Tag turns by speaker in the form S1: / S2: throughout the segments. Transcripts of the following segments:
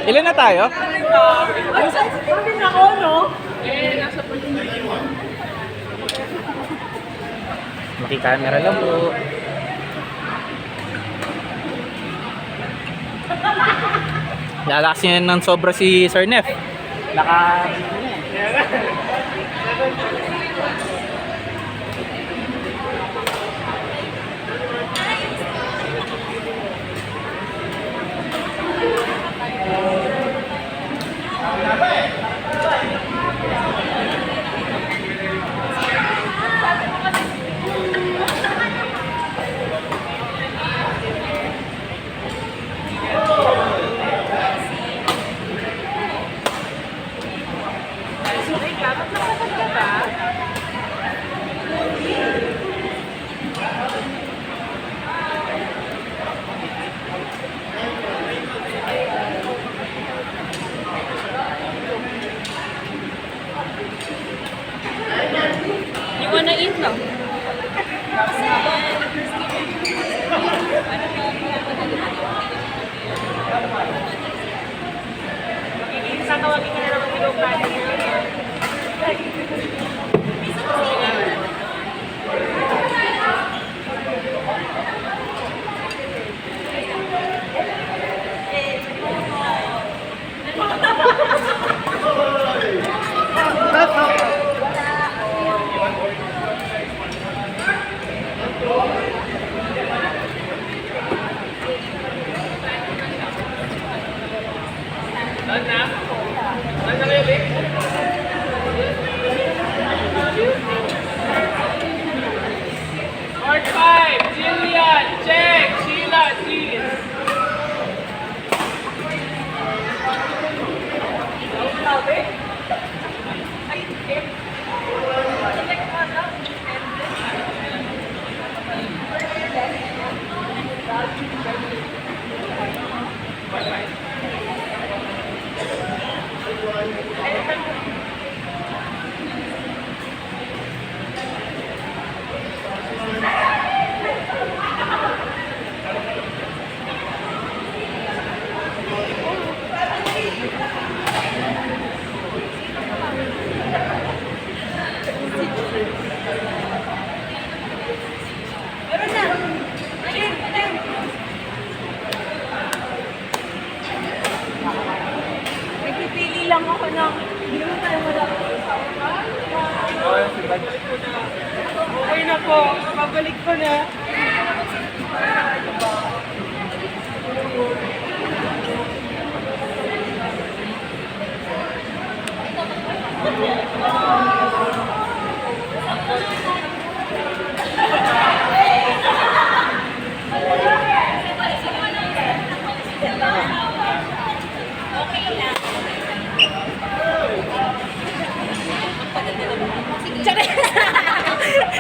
S1: Ilan na tayo?
S2: Bakit ako, no?
S1: Maki-camera lang po. Lalakas niya ng sobra si Sir Nef. Naka...
S2: You wanna eat, no? Tawagin ka na lang ang pinuplan.
S3: Part 5, Jillian, check, Sheila, cheese.
S2: Nagpipili lang ako ng hindi mo tayo wala.
S3: Okay na po, pabalik ko na.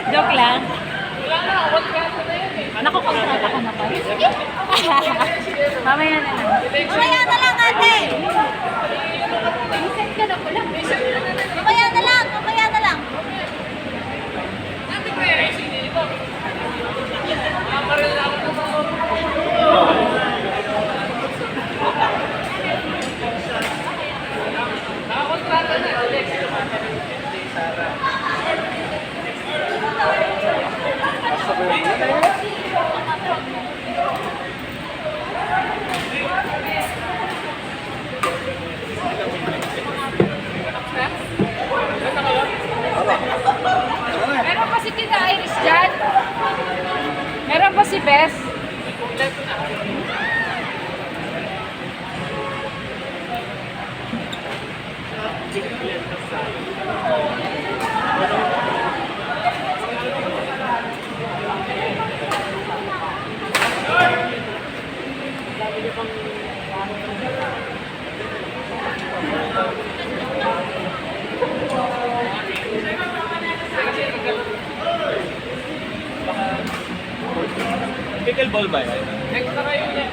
S2: Joke lang.
S3: Wala na, kontrata na yun eh.
S2: Nakukontrata ka na ba? Mamaya na lang.
S4: Mamaya na lang, ate.
S2: Reset ka na pala.
S4: Mamaya na lang, mamaya na lang.
S3: Natin kaya racing dito. Nakakaril na ako ng nakakontrata na. Alex, Sara.
S2: Meron pa si Tita Iris dyan? Meron pa si Beth?
S1: Pickleball ba yan?
S3: Next na kayo ulit.